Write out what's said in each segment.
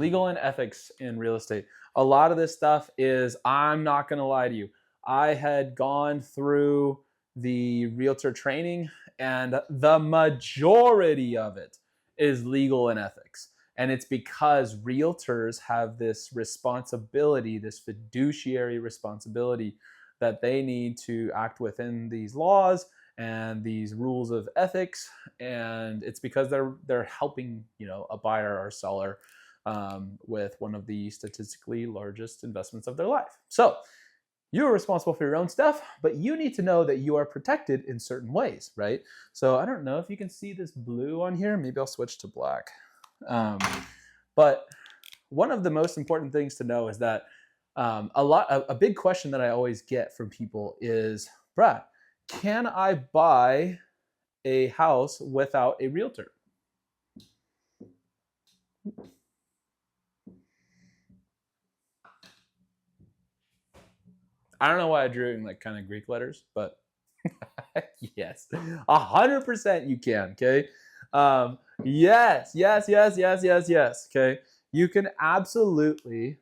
Legal and ethics in real estate. A lot of this stuff is, I'm not going to lie to you, I had gone through the realtor training, and the majority of it is legal and ethics. And it's because realtors have this responsibility, this fiduciary responsibility, that they need to act within these laws and these rules of ethics. And it's because they're helping, a buyer or seller with one of the statistically largest investments of their life. So you are responsible for your own stuff, but you need to know that you are protected in certain ways, right? So I don't know if you can see this blue on here. Maybe I'll switch to black. But one of the most important things to know is that a big question that I always get from people is, Brad, can I buy a house without a realtor? I don't know why I drew it in kind of Greek letters, but yes, 100% you can. Okay. Yes. Okay. You can absolutely.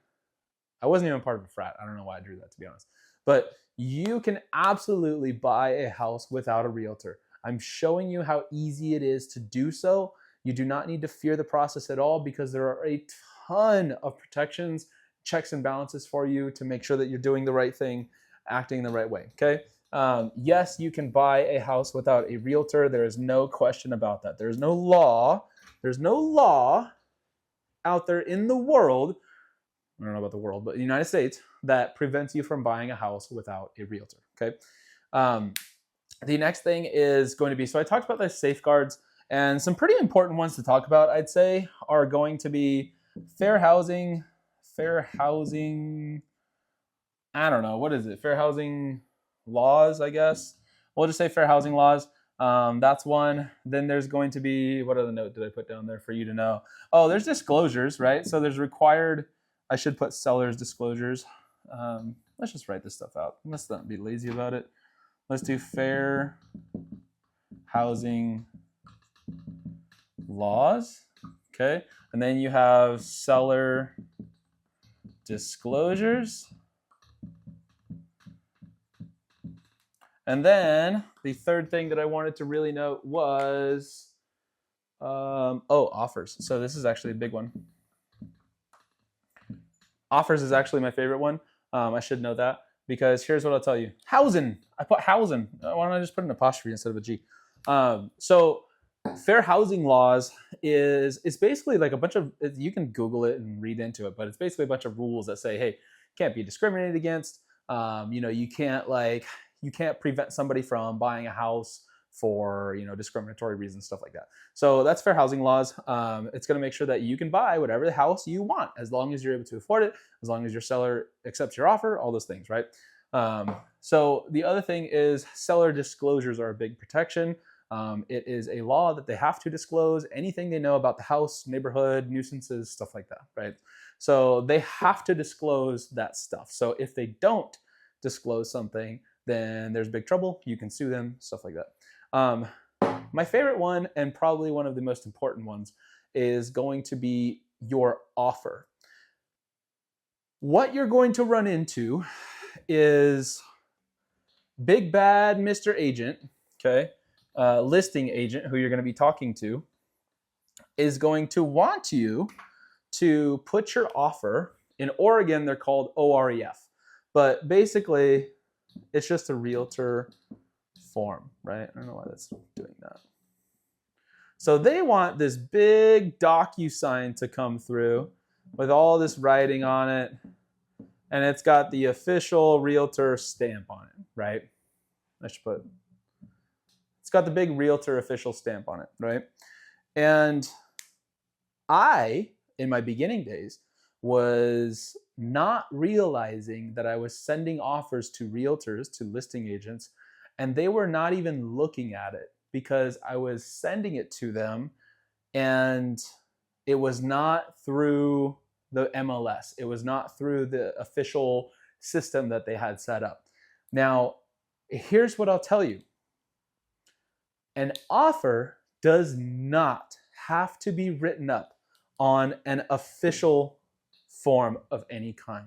I wasn't even part of a frat. I don't know why I drew that, to be honest. But you can absolutely buy a house without a realtor. I'm showing you how easy it is to do so. You do not need to fear the process at all, because there are a ton of protections, checks and balances for you to make sure that you're doing the right thing, acting the right way. Okay. Yes, you can buy a house without a realtor. There is no question about that. There's no law. There's no law out there in the world, I don't know about the world, but the United States, that prevents you from buying a house without a realtor. Okay. The next thing is going to be, so I talked about the safeguards, and some pretty important ones to talk about, I'd say, are going to be fair housing. I don't know, what is it? Fair housing laws, I guess. We'll just say fair housing laws. That's one. Then there's going to be, what other note did I put down there for you to know? Oh, there's disclosures, right? So there's required, I should put seller's disclosures. Let's just write this stuff out. Let's not be lazy about it. Let's do fair housing laws. Okay. And then you have seller disclosures. And then the third thing that I wanted to really note was, offers. So this is actually a big one. Offers is actually my favorite one. I should know that, because here's what I'll tell you. Housing. I put housing. Why don't I just put an apostrophe instead of a G? So fair housing laws is basically like a bunch of, you can Google it and read into it, but it's basically a bunch of rules that say, hey, you can't be discriminated against. You can't prevent somebody from buying a house for discriminatory reasons, stuff like that. So that's fair housing laws. It's going to make sure that you can buy whatever the house you want, as long as you're able to afford it, as long as your seller accepts your offer, all those things, right? So the other thing is seller disclosures are a big protection. It is a law that they have to disclose anything they know about the house, neighborhood, nuisances, stuff like that, right? So they have to disclose that stuff. So if they don't disclose something, then there's big trouble. You can sue them, stuff like that. My favorite one, and probably one of the most important ones, is going to be your offer. What you're going to run into is big bad Mr. Agent, okay, listing agent who you're going to be talking to, is going to want you to put your offer. In Oregon, they're called OREF, but basically it's just a realtor form, right? I don't know why that's doing that. So they want this big DocuSign to come through with all this writing on it, and it's got the official realtor stamp on it, right? It's got the big realtor official stamp on it, right? And I, in my beginning days, was not realizing that I was sending offers to realtors, to listing agents, and they were not even looking at it, because I was sending it to them and it was not through the MLS. It was not through the official system that they had set up. Now, here's what I'll tell you. An offer does not have to be written up on an official form of any kind.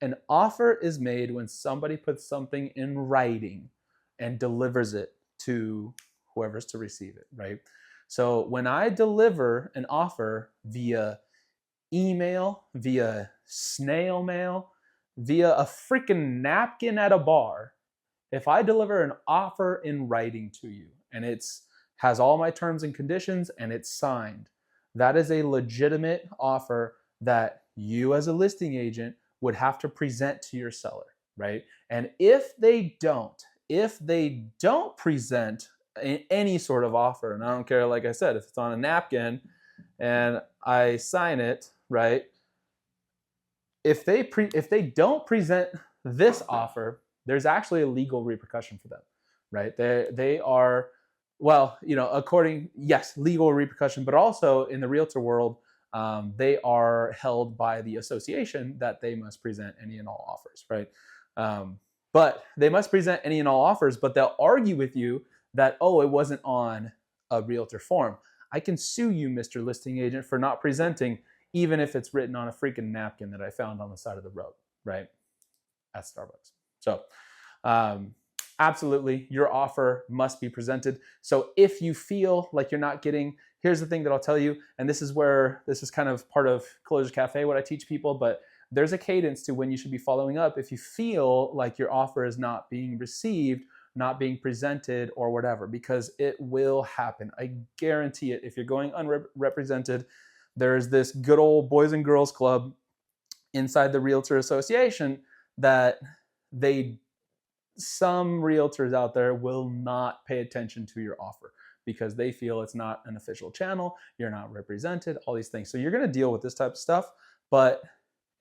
An offer is made when somebody puts something in writing and delivers it to whoever's to receive it, right? So when I deliver an offer via email, via snail mail, via a freaking napkin at a bar, if I deliver an offer in writing to you and it's has all my terms and conditions and it's signed, that is a legitimate offer that you as a listing agent would have to present to your seller, right? And if they don't present any sort of offer, and I don't care, like I said, if it's on a napkin and I sign it, right? If they don't present this offer, there's actually a legal repercussion for them, right? They are, well, yes, legal repercussion, but also in the realtor world, they are held by the association that they must present any and all offers, right? But they must present any and all offers, but they'll argue with you that, oh, it wasn't on a realtor form. I can sue you, Mr. Listing Agent, for not presenting, even if it's written on a freaking napkin that I found on the side of the road, right? At Starbucks. So absolutely, your offer must be presented. So if you feel like you're not getting, here's the thing that I'll tell you, and this is kind of part of Closers Cafe, what I teach people, but there's a cadence to when you should be following up if you feel like your offer is not being received, not being presented, or whatever, because it will happen. I guarantee it. If you're going unrepresented, there's this good old boys and girls club inside the Realtor Association that some realtors out there will not pay attention to your offer because they feel it's not an official channel, you're not represented, all these things. So you're gonna deal with this type of stuff, but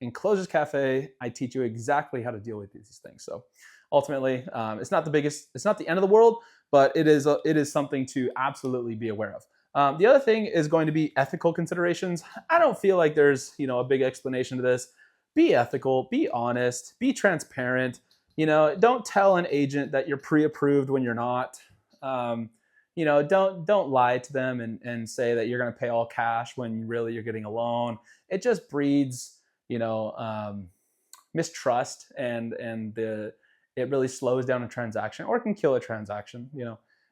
in Closers Cafe, I teach you exactly how to deal with these things. So ultimately, it's not the end of the world, but it is something to absolutely be aware of. The other thing is going to be ethical considerations. I don't feel like there's a big explanation to this. Be ethical, be honest, be transparent. Don't tell an agent that you're pre-approved when you're not. Don't lie to them and say that you're going to pay all cash when really you're getting a loan. It just breeds mistrust and it really slows down a transaction or can kill a transaction,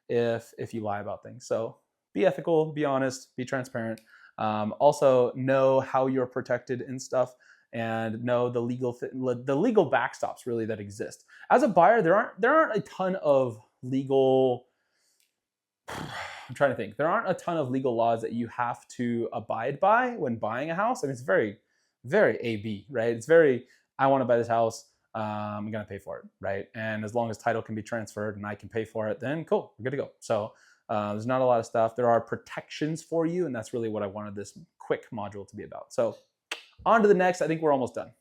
if you lie about things. So be ethical, be honest, be transparent. Also know how you're protected and stuff, and know the legal backstops really that exist. As a buyer, there aren't a ton of legal. I'm trying to think. There aren't a ton of legal laws that you have to abide by when buying a house. I mean, it's very, very AB, right? It's very, I want to buy this house. I'm going to pay for it, right? And as long as title can be transferred and I can pay for it, then cool, we're good to go. So there's not a lot of stuff. There are protections for you, and that's really what I wanted this quick module to be about. So on to the next. I think we're almost done.